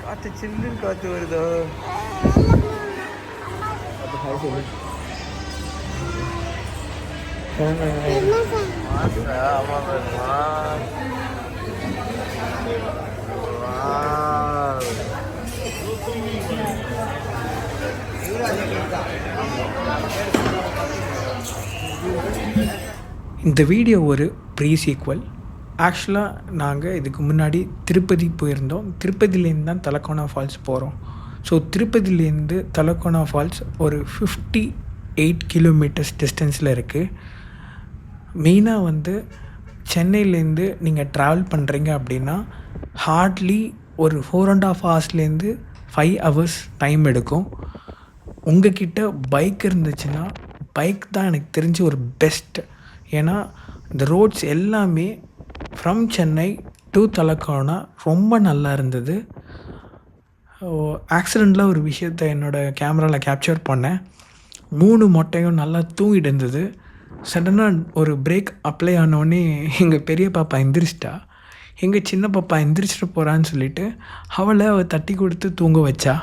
காற்று சில்லுன்னு காற்று வருதோ. அது ஹாய் சொல்லு. இந்த வீடியோ ஒரு ப்ரீ சீக்வல். ஆக்சுவலாக நாங்கள் இதுக்கு முன்னாடி திருப்பதி போயிருந்தோம். திருப்பதியிலேருந்து தான் தலக்கோனா ஃபால்ஸ் போகிறோம். ஸோ திருப்பதியிலேருந்து தலக்கோனா ஃபால்ஸ் ஒரு 58 கிலோமீட்டர்ஸ் டிஸ்டன்ஸில் இருக்குது. மெயினாக வந்து சென்னையிலேருந்து நீங்கள் ட்ராவல் பண்ணுறீங்க அப்படின்னா ஹார்ட்லி ஒரு 4.5 ஹவர்ஸ்லேருந்து 5 ஹவர்ஸ் டைம் எடுக்கும். உங்கள்கிட்ட பைக் இருந்துச்சுன்னா பைக் தான் எனக்கு தெரிஞ்சு ஒரு பெஸ்ட். ஏன்னா இந்த ரோட்ஸ் எல்லாமே ஃப்ரம் சென்னை டு தலக்கோனா ரொம்ப நல்லா இருந்தது. ஆக்சிடெண்ட்டில் ஒரு விஷயத்தை என்னோடய கேமராவில் கேப்சர் பண்ணேன். 3 மொட்டையும் நல்லா தூங்கிட்டு இருந்தது. சடனாக ஒரு பிரேக் அப்ளை ஆனோடனே எங்கள் பெரிய பாப்பா எந்திரிச்சிட்டா. எங்கள் சின்ன பாப்பா எந்திரிச்சிட்டு போகிறான்னு சொல்லிவிட்டு அவளை தட்டி கொடுத்து தூங்க வச்சா.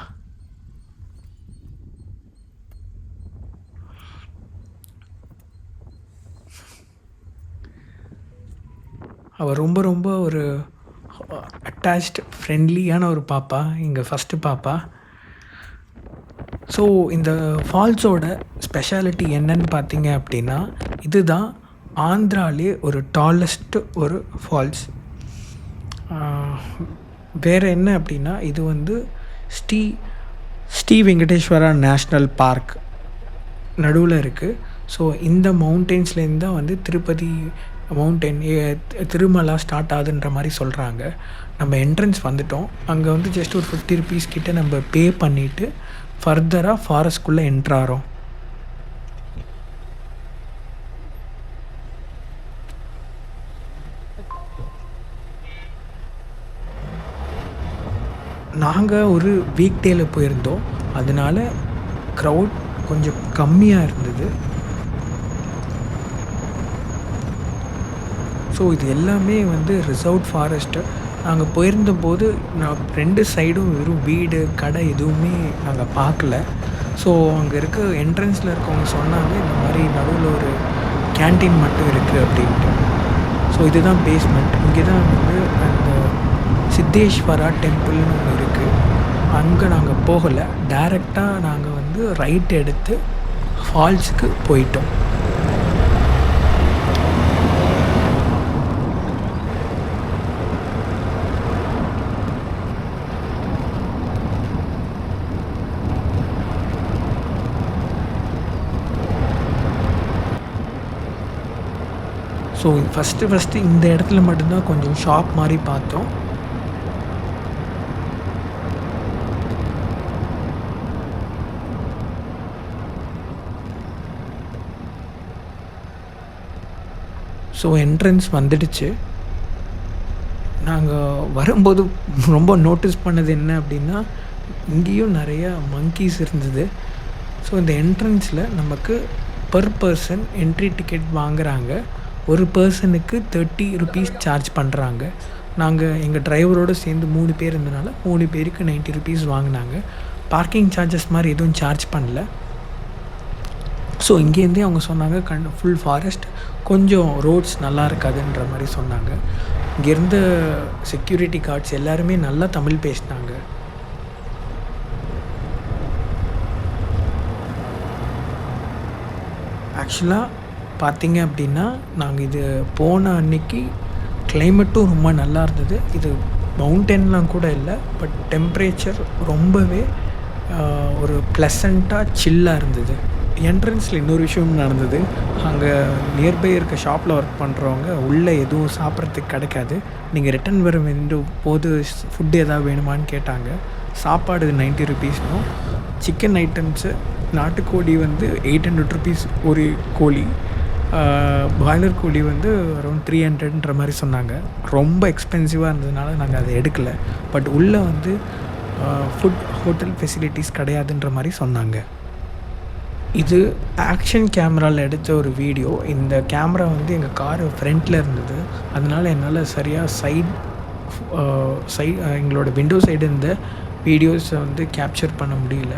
அவள் ரொம்ப ரொம்ப ஒரு அட்டாச்ட் ஃப்ரெண்ட்லியான ஒரு பாப்பா, எங்கள் ஃபஸ்ட்டு பாப்பா. ஸோ இந்த ஃபால்ஸோட ஸ்பெஷாலிட்டி என்னன்னு பார்த்தீங்க அப்படின்னா, இதுதான் ஆந்திராலே ஒரு டாலஸ்ட்டு ஒரு ஃபால்ஸ். வேறு என்ன அப்படின்னா, இது வந்து ஸ்ரீ வெங்கடேஸ்வரா நேஷ்னல் பார்க் நடுவில் இருக்குது. ஸோ இந்த மவுண்டெயின்ஸ்லேருந்து தான் வந்து திருப்பதி மவுண்டன் திருமலா ஸ்டார்ட் ஆகுதுன்ற மாதிரி சொல்கிறாங்க. நம்ம என்ட்ரன்ஸ் வந்துட்டோம். அங்கே வந்து ஜஸ்ட் ஒரு 50 ருபீஸ் கிட்டே நம்ம பே பண்ணிவிட்டு ஃபர்தராக ஃபாரஸ்ட்குள்ளே என்ட்ராகிறோம். நாங்கள் ஒரு வீக் டேயில் போயிருந்தோம். அதனால க்ரௌட் கொஞ்சம் கம்மியாக இருந்தது. ஸோ இது எல்லாமே வந்து ரிசர்வ்ட் ஃபாரஸ்ட்டு. நாங்கள் போயிருந்தபோது 2 சைடும் வெறும் வீடு கடை எதுவுமே நாங்கள் பார்க்கல. ஸோ அங்கே இருக்க என்ட்ரன்ஸில் இருக்கவங்க சொன்னாங்க இந்த மாதிரி நடுவில் ஒரு கேன்டீன் மட்டும் இருக்குது அப்படின்ட்டு. ஸோ இதுதான் பேஸ்மெண்ட். இங்கே தான் வந்து அந்த சித்தேஸ்வரா டெம்பிள்னு ஒன்று இருக்குது. அங்கே நாங்கள் போகலை. டைரெக்டாக நாங்கள் வந்து ரைட் எடுத்து ஃபால்ஸுக்கு போயிட்டோம். ஸோ ஃபஸ்ட்டு இந்த இடத்துல மட்டும்தான் கொஞ்சம் ஷாப் மாதிரி பார்த்தோம். ஸோ என்ட்ரன்ஸ் வந்துடுச்சு. நாங்கள் வரும்போது ரொம்ப நோட்டீஸ் பண்ணது என்ன அப்படின்னா, இங்கேயும் நிறையா மங்கீஸ் இருந்தது. ஸோ இந்த என்ட்ரன்ஸில் நமக்கு பர் பர்சன் என்ட்ரி டிக்கெட் வாங்குகிறாங்க. ஒரு பர்சனுக்கு 30 ருபீஸ் சார்ஜ் பண்ணுறாங்க. நாங்கள் எங்கள் டிரைவரோடு சேர்ந்து 3 பேர் இருந்தனால 3 பேருக்கு 90 ருபீஸ் வாங்கினாங்க. பார்க்கிங் சார்ஜஸ் மாதிரி எதுவும் சார்ஜ் பண்ணல. ஸோ இங்கேருந்தே அவங்க சொன்னாங்க ஃபுல் ஃபாரஸ்ட், கொஞ்சம் ரோட்ஸ் நல்லா இருக்காதுன்ற மாதிரி சொன்னாங்க. இங்கேருந்த செக்யூரிட்டி கார்ட்ஸ் எல்லாருமே நல்லா தமிழ் பேசினாங்க. ஆக்சுவலாக பார்த்திங்க அப்படின்னா, நாங்கள் இது போன அன்னைக்கு கிளைமேட்டும் ரொம்ப நல்லா இருந்தது. இது மவுண்டன்லாம் கூட இல்லை, பட் டெம்ப்ரேச்சர் ரொம்பவே ஒரு ப்ளசண்ட்டாக சில்லாக இருந்தது. என்ட்ரன்ஸில் இன்னொரு விஷயம் நடந்தது. அங்கே நியர்பை இருக்க ஷாப்பில் ஒர்க் பண்ணுறவங்க உள்ளே எதுவும் சாப்பிட்றதுக்கு கிடைக்காது, நீங்கள் ரிட்டன் வர போது ஃபுட்டு எதாவது வேணுமான்னு கேட்டாங்க. சாப்பாடு 90 ருபீஸ்னும், சிக்கன் ஐட்டம்ஸு நாட்டுக்கோழி வந்து 800 ருபீஸ் ஒரு கோழி, பாய்லர் கோழி வந்து அரௌண்ட் 300ன்ற மாதிரி சொன்னாங்க. ரொம்ப எக்ஸ்பென்சிவாக இருந்ததுனால நாங்கள் அதை எடுக்கலை. பட் உள்ளே வந்து ஃபுட் ஹோட்டல் ஃபெசிலிட்டிஸ் கிடையாதுன்ற மாதிரி சொன்னாங்க. இது ஆக்ஷன் கேமராவில் எடுத்த ஒரு வீடியோ. இந்த கேமரா வந்து எங்கள் காரு ஃப்ரண்ட்டில் இருந்தது. அதனால் என்னால் சரியாக எங்களோட விண்டோ சைடு இருந்த வீடியோஸை வந்து கேப்சர் பண்ண முடியல.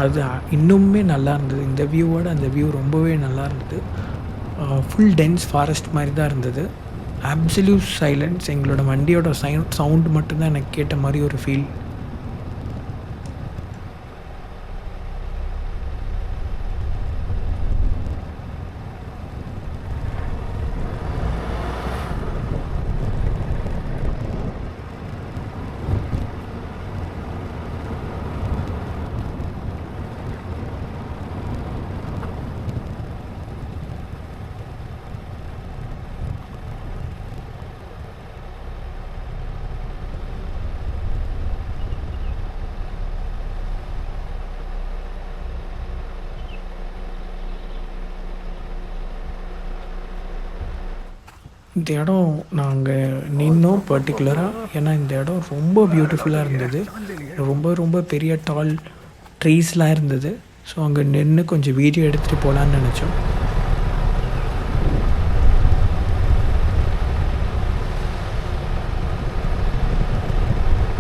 அது இன்னுமே நல்லா இருந்தது. இந்த வியூவோட அந்த வியூ ரொம்பவே நல்லா இருந்தது. ஃபுல் டென்ஸ் ஃபாரஸ்ட் மாதிரி தான் இருந்தது. Absolute silence. எங்களோட வண்டியோட சவுண்டு மட்டும்தான் எனக்கு கேட்ட மாதிரி ஒரு ஃபீல். இந்த இடம் நாங்கள் நின்னோம் பர்டிகுலராக. ஏன்னா இந்த இடம் ரொம்ப பியூட்டிஃபுல்லாக இருந்தது. ரொம்ப ரொம்ப பெரிய டால் ட்ரீஸ்லாம் இருந்தது. ஸோ அங்கே நின்று கொஞ்சம் வீடியோ எடுத்துகிட்டு போகலான்னு நினச்சோம்.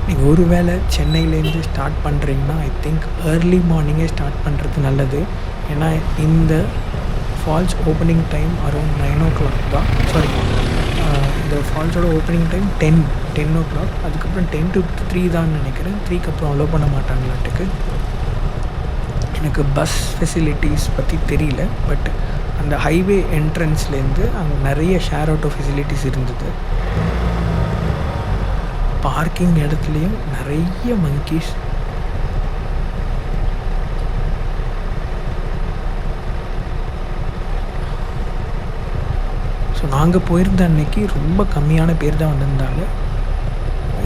நீங்கள் ஒரு வேளை சென்னையிலேருந்து ஸ்டார்ட் பண்ணுறீங்கன்னா ஐ திங்க் ஏர்லி மார்னிங்கே ஸ்டார்ட் பண்ணுறது நல்லது. ஏன்னா இந்த falls opening time around 9 o'clock தான். சாரி, இந்த ஃபால்ஸோட ஓப்பனிங் டைம் 10 o'clock. அதுக்கப்புறம் 10 to 3 தான் நினைக்கிறேன். 3க்கு அப்புறம் அலோவ் பண்ண மாட்டாங்களாட்டுக்கு. எனக்கு பஸ் ஃபெசிலிட்டிஸ் பற்றி தெரியல. பட் அந்த ஹைவே என்ட்ரன்ஸ்லேருந்து அங்கே நிறைய ஷேர் ஆட்டோ ஃபெசிலிட்டிஸ் இருந்தது. பார்க்கிங் இடத்துலையும் நிறைய மங்கீஸ். ஸோ நாங்கள் போயிருந்த அன்னைக்கு ரொம்ப கம்மியான பேர் தான் வந்திருந்தாங்க.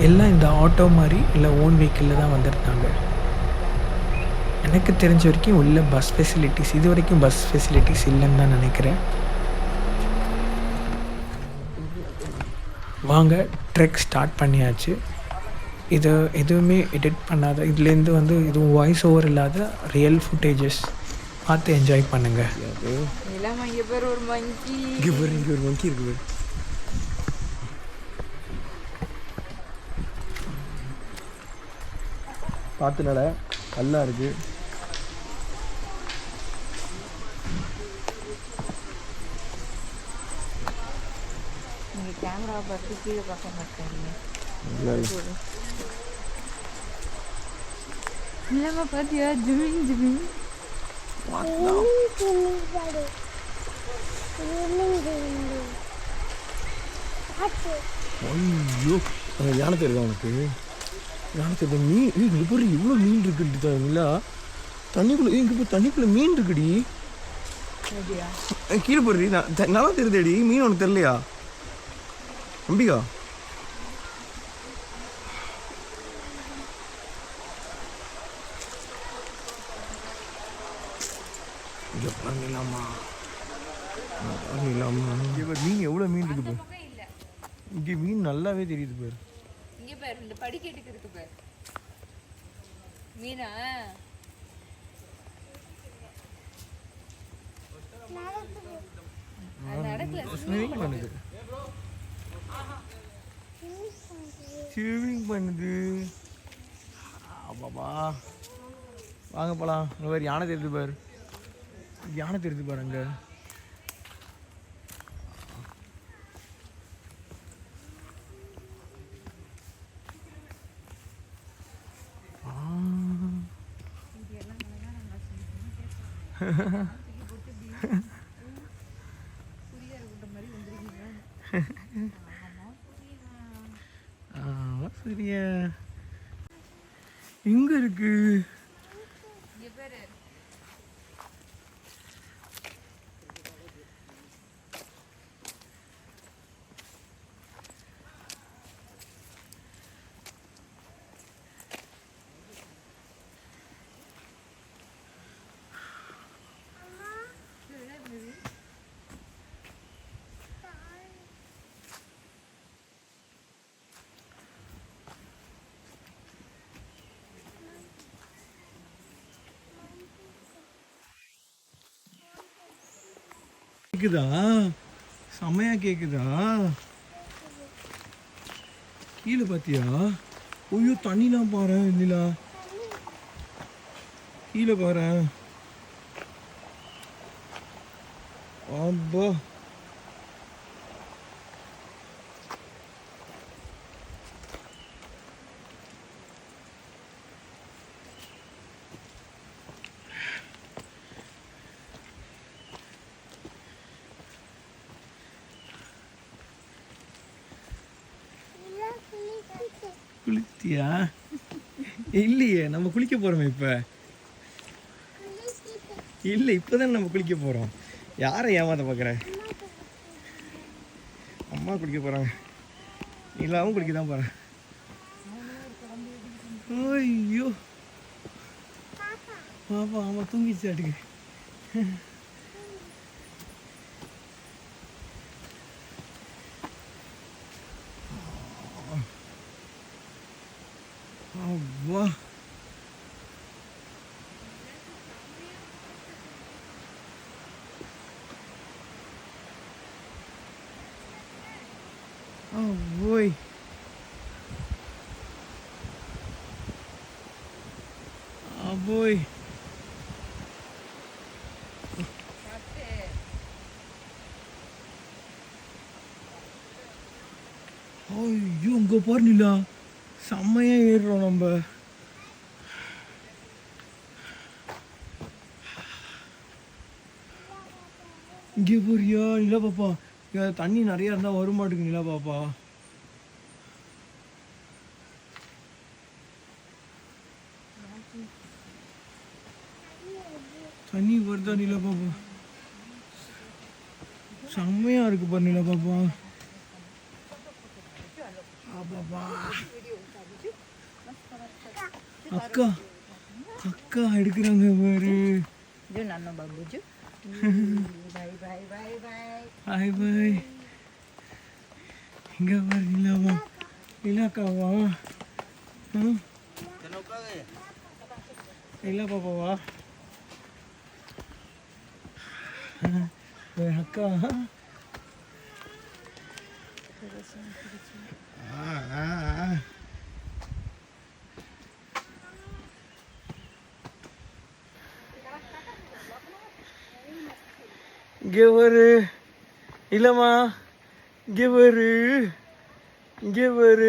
எல்லாம் இந்த ஆட்டோ மாதிரி இல்லை ஓன் வெஹிக்கிளில் தான் வந்திருந்தாங்க. எனக்கு தெரிஞ்ச வரைக்கும் உள்ள பஸ் ஃபெசிலிட்டிஸ் இது வரைக்கும் பஸ் ஃபெசிலிட்டிஸ் இல்லைன்னு தான் நினைக்கிறேன். வாங்க, ட்ரெக் ஸ்டார்ட் பண்ணியாச்சு. இது எதுவுமே எடிட் பண்ணாத, இதுலேருந்து வந்து இதுவும் வாய்ஸ் ஓவர் இல்லாத ரியல் ஃபுட்டேஜஸ் பார்த்து என்ஜாய் பண்ணுங்கள். ஒரு மங்கி இருக்கு. பார்த்து நட, நல்லா இருக்கு. நீங்க கேமரா பார்த்து கீழே பார்க்க மாட்டேங்க. இல்லாம பார்த்தியா ஜிமிங் ஜிமிங் ஐயோ, அங்கே யானை தெரியுதா உனக்கு? யானை தெரியுது. மீன் இங்கே போய் இவ்வளோ மீன் இருக்குன்னு தருங்களா? தண்ணிக்குள்ளே இங்கே போய் தண்ணிக்குள்ளே மீன் இருக்குடி. கீழே போடுறி. நல்லா தெரியுதேடி மீன். உனக்கு தெரியலையா அம்பிகா? இங்கே பண்ணிடலாமா? மீன் எவ்வளோ மீன் இருக்கு பாரு. இங்கே மீன் நல்லாவே தெரியுது பாரு. இங்க பாரு, இந்த படிக்கட்டுக்கு இருக்கு பாரு மீனா. ஸ்விமிங் பண்ணுது. ஸ்விமிங் பண்ணுது. பாபா வாங்க போகலாம். இங்கே பாரு, யானை தெரியுது பாரு. யானை தெரியுது பாரு அங்கே. சரியா எங்க இருக்கு? கேக்குதா? செமையா கேக்குதா? கீழே பார்த்தியா? ஐயோ தண்ணிலாம் பாரு இல்லா, கீழே பாரு. அப்பா குளித்தியா? இல்லையே, நம்ம குளிக்க போறோமே இப்ப. இல்லை, இப்போதான் நம்ம குளிக்க போறோம். யாரை ஏமாத்த பார்க்குற? அம்மா குளிக்க போறாங்க, நிலாவும் குளிக்க தான் போறேன். ஐயோ பாப்பா, ஆமா தூங்கிச்சு ஆட்டுக்கு. அப்பா ஓய் aboy. ஐயோ அங்கே பாரு நிலா, செம்மையாக ஏறுறோம் நம்ம. இங்கே போறியா நிலா பாப்பா? இங்கே தண்ணி நிறையா இருந்தால் வர மாட்டேங்குது நிலா பாப்பா. தண்ணி வருதா நிலா பாப்பா? செம்மையா இருக்கு பாரு நிலா பாப்பா. அக்கா அக்கா எடுக்கிறாங்க பாரு. Hi bye. இங்க பாரு நிலாவா, நிலாக்காவா, நிலா பாப்பாவா, அக்கா. இங்கே ஒரு இல்லைம்மா, இங்கே ஒரு, இங்கே ஒரு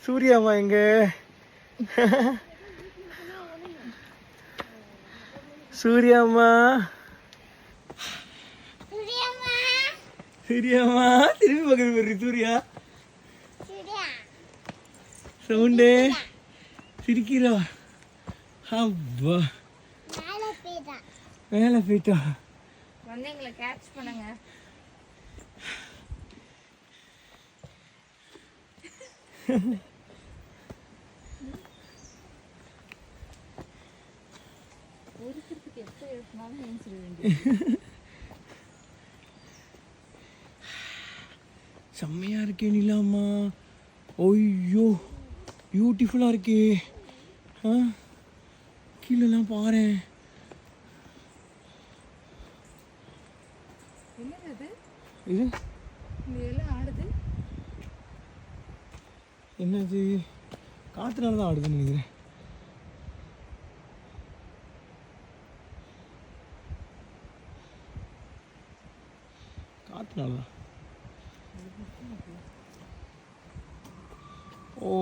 சூர்யாம்மா எங்க? சூர்யாம்மா, சூர்யாம்மா திரும்பி பக்கத்து பாரு. சூர்யா சவுண்டு சிரிக்கிறா. அப்பா மேலே போயிட்டா. வந்து எங்களை கேட்ச் பண்ணுங்க. ஒருத்தருக்கு எப்போ எழுப்பினாலும் எழுந்திர வேண்டியது. செம்மையா இருக்கே நிலாமா. ஐயோ பியூட்டிஃபுல்லாக இருக்கே. கீழெல்லாம் பாரு. என்னது இது? இதெல்லாம் ஆடுது. என்னது? காற்றுனால தான் ஆடுதுன்னு நினைக்கிறேன். காற்றுனால தான். ஓ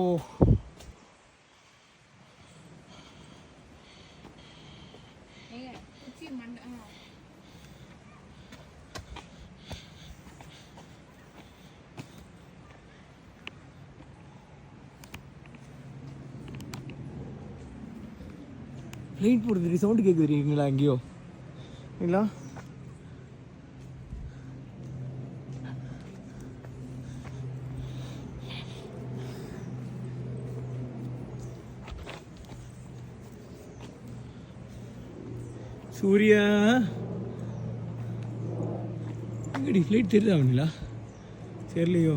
ஃப்ளைட் போடுறது சவுண்டு கேட்குது தெரியுங்களா? எங்கேயோ இல்லைங்களா? சூர்யா எங்கடி ஃப்ளைட் தெரியுதா அவங்களா? தெரியலையோ.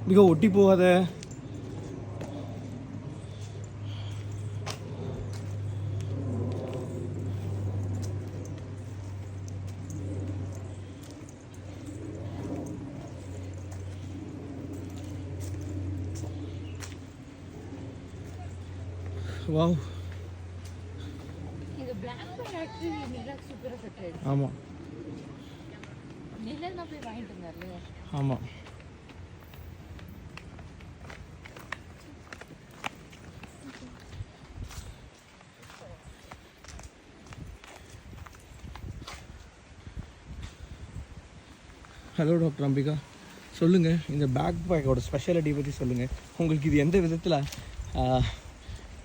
மிக ஒட்டி போகாத. வாவ். இது பிளாக் பேக் ஆக்சுவலி நிலாக்கு சூப்பராக செட் ஆயிடுச்சு. ஆமாம் நிலா தான் போய் வாங்கிட்டு இருந்தார்ல. ஆமாம். ஹலோ டாக்டர் அம்பிகா, சொல்லுங்கள் இந்த பேக் பேக்கோட ஸ்பெஷாலிட்டி பற்றி சொல்லுங்கள். உங்களுக்கு இது எந்த விதத்தில்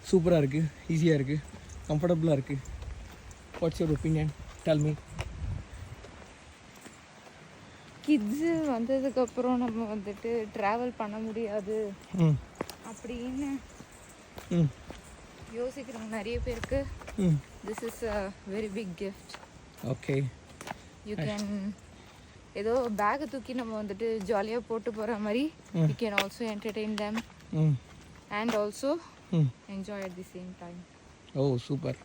சூப்பராக இருக்குது, ஈஸியாக இருக்குது, கம்ஃபர்டபுளாக இருக்குது? What's your opinion? Tell me. Kids வந்ததுக்கப்புறம் நம்ம வந்துட்டு ட்ராவல் பண்ண முடியாது ம் அப்படின்னு ம் யோசிக்கிறவங்க நிறைய பேருக்கு hmm this is a very big gift. Okay. You can ஏதோ பேக்கை தூக்கி நம்ம வந்துட்டு ஜாலியாக போட்டு போகிற மாதிரி you can also entertain them hmm and also hmm enjoy at the same time. Oh super.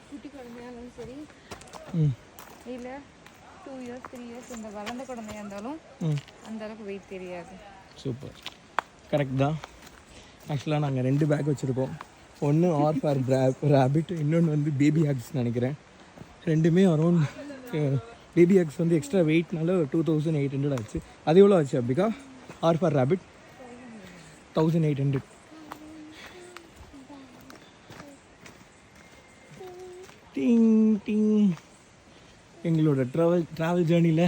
குட்டி குழந்தையாலும் சரி ம் இல்லை 2 years 3 years இந்த வளர்ந்த குழந்தையா இருந்தாலும் ம் அந்த அளவுக்கு வெயிட் தெரியாது. சூப்பர். கரெக்ட் தான். ஆக்சுவலாக நாங்கள் 2 பேக் வச்சுருக்கோம். ஒன்று ஆர் ஃபார் ரேபிட், இன்னொன்று வந்து பேபி ஹேக்ஸ் நினைக்கிறேன். ரெண்டுமே அரௌண்ட் பேபி ஹேக்ஸ் வந்து எக்ஸ்ட்ரா வெயிட்னால 2800 ஆச்சு. அது எவ்வளோ ஆச்சு அப்படிக்கா? R for rapid 1800. Ding ding. எங்களோட ட்ராவல் ஜேர்னியில்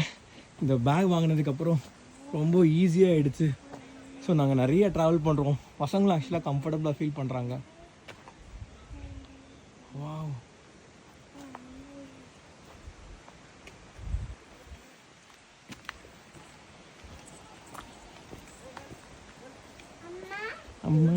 இந்த பேக் வாங்கினதுக்கப்புறம் ரொம்ப ஈஸியாக ஆகிடுச்சு. ஸோ நாங்கள் நிறைய ட்ராவல் பண்ணுறோம். பசங்களும் ஆக்சுவலாக கம்ஃபர்டபுளாக ஃபீல் பண்ணுறாங்க. வாவ். அம்மா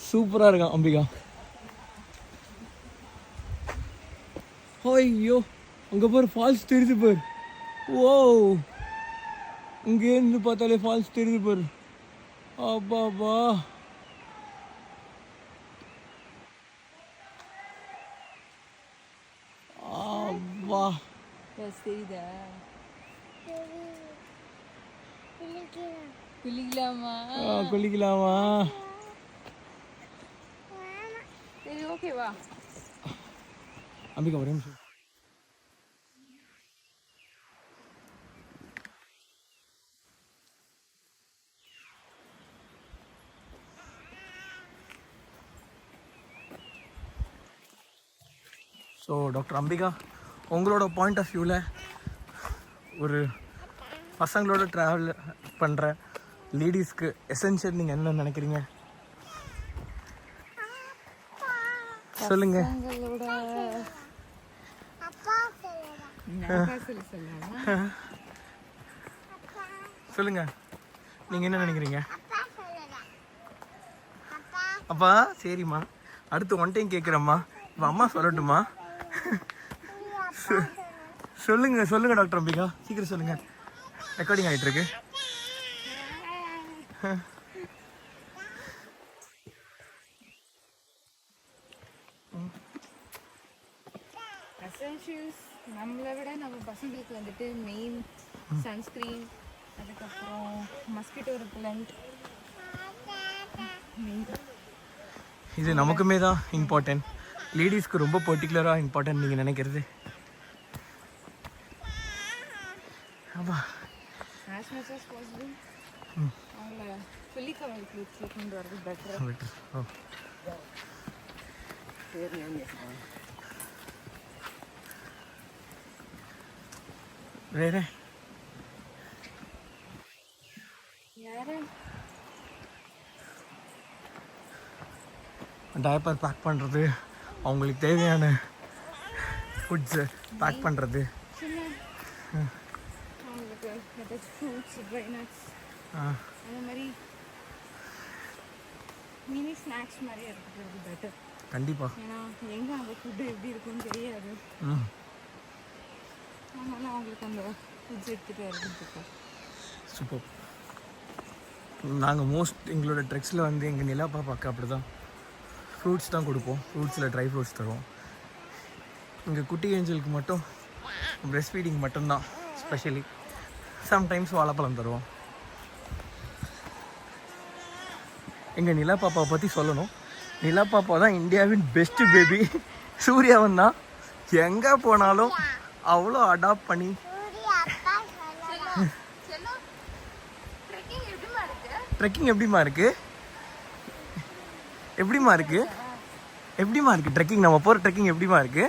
சூப்பராக இருக்கான் அம்பிகா. ஐயோ அங்கே பாரு ஃபால்ஸ் தெரியுது பாரு. ஓ இங்கேருந்து பார்த்தாலே ஃபால்ஸ் தெரியுது பாரு. அப்பாப்பா. அப்பா தெரியுதா? குளிக்கலாமா? குளிக்கலாமா? சரி ஓகேவா அம்பிகா ஒரே நிமிஷம். ஸோ டாக்டர் அம்பிகா, உங்களோட பாயிண்ட் ஆஃப் வியூவில் ஒரு பசங்களோட ட்ராவல் பண்ணுற லேடிஸ்க்கு எசென்ஷியல் நீங்கள் என்ன நினைக்கிறீங்க? சொல்லுங்க. உங்களோட சொல்லுங்க, நீங்கள் என்ன நினைக்கிறீங்க? அப்பா சரிம்மா, அடுத்து ஒன் டைம் கேட்குறேம்மா. இப்போ அம்மா சொல்லட்டுமா? சொல்லுங்க சொல்லுங்க டாக்டர் அம்பிகா, சீக்கிரம் சொல்லுங்க. ரெக்கார்டிங் ஆகிட்டு இருக்கு. எசென்ஷியல்ஸ் நம்மளை விட நம்ம பசங்களுக்கு வந்துட்டு மெயின் சன்ஸ்க்ரீன், அதுக்கப்புறம் மஸ்கிட்டோ ரிப்பலண்ட். இது நமக்குமே தான் இம்பார்ட்டன்ட். லேடிஸ்க்கு ரொம்ப பர்டிகுலராக இம்பார்ட்டன்ட் நீங்கள் நினைக்கிறது? ஆமாம். as much as possible அவங்கள ஃபுல்லி கவர் க்ளோத்ஸில் கொண்டு வரது பெட்டர். ஓ வேற யாரு டயப்பர் பேக் பண்ணுறது, அவங்களுக்கு தேவையான ஃபுட்ஸு பேக் பண்ணுறது, அவங்களுக்கு ஏதாச்சும் ஃப்ரூட்ஸ், ட்ரை நட்ஸ் அந்த மாதிரி மினி ஸ்நாக்ஸ் மாதிரி இருக்கிறது பெட்டர். கண்டிப்பாக. ஏன்னா எங்கே அந்த ஃபுட்டு எப்படி இருக்குன்னு தெரியாது. ம் அதனால் அவங்களுக்கு அந்த ஃபுட்ஸ் எடுத்துகிட்டு வரதுக்கு. சூப்பர். நாங்கள் எங்களோட ட்ரெக்ஸில் வந்து எங்கள் நிலா பாப்பாக்கு அப்படி தான் ஃப்ரூட்ஸ் தான் கொடுப்போம். ஃப்ரூட்ஸில் ட்ரை ஃப்ரூட்ஸ் தருவோம். இங்கே குட்டி ஏஞ்சலுக்கு மட்டும் ப்ரெஸ்ட் ஃபீடிங் மட்டும்தான் ஸ்பெஷலி. சம்டைம்ஸ் வாழைப்பழம் தருவோம். எங்கள் நிலா பாப்பாவை பற்றி சொல்லணும். நிலா பாப்பா தான் இந்தியாவின் பெஸ்ட்டு பேபி. சூர்யாவன் தான் எங்கே போனாலும் அவ்வளோ அடாப்ட் பண்ணி. ட்ரெக்கிங் எப்படிமா இருக்கு? ட்ரெக்கிங் நம்ம போகிற ட்ரெக்கிங் எப்படிமா இருக்கு?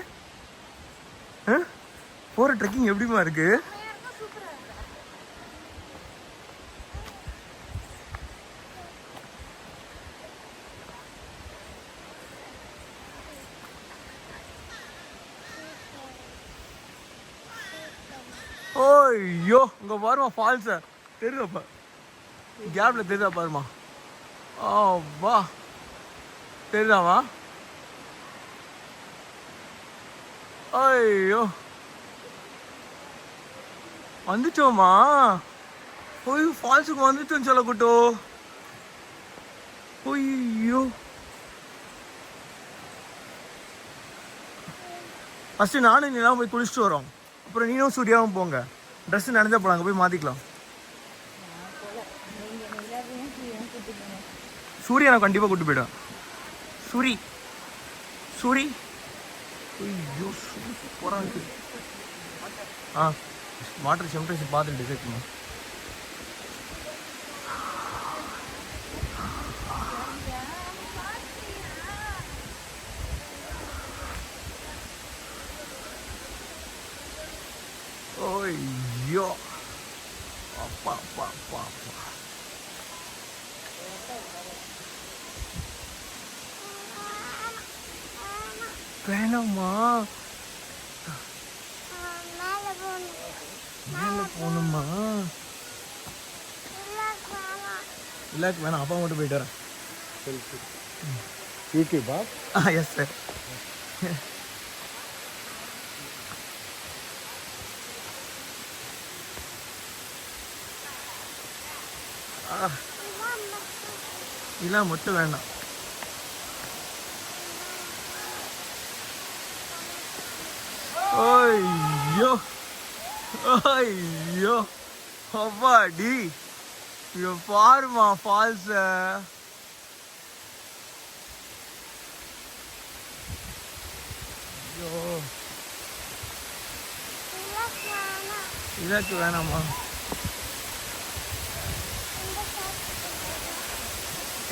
போகிற ட்ரெக்கிங் எப்படிமா இருக்கு? ஓய்யோ இங்கே பாருமா ஃபால்ஸை தெரியுதாப்பா, கேப்பில் தெரியுதா பாருமா. வா தெரியுதாமா? ஐயோ வந்துச்சோமா. ஓய் ஃபால்ஸுக்கு வந்துச்சோன்னு சொல்லக்கூட்டோ. ஐயோ ஃபஸ்ட்டு நானும் நீலாம் போய் குளிச்சுட்டு வரோம். அப்புறம் நீனும் சூர்யாவும் போங்க. ட்ரெஸ்ஸு நினைஞ்சா போல அங்கே போய் மாற்றிக்கலாம். சூர்யா நான் கண்டிப்பாக கூப்பிட்டு போயிடுவேன். சூரி ஐயோ சூப்பராக இருக்கு. வாட்டர் டெம்பரேச்சர் பார்த்துட்டு டிசைட் பண்ணும். ஐயோ அப்பா அப்பா அப்பா அப்பா. வேணாமா மேலே போகணுமா? இல்லை வேணாம், அப்பா மட்டும் போயிட்டு வரேன். யூடியூபா? Yes sir. இல்லை மட்டும் வேண்டாம். ஐயோ ஐயோ அப்பாடி இங்க பாருமா ஃபால்ஸ. ஐயோ இதாக்கு வேணாமா?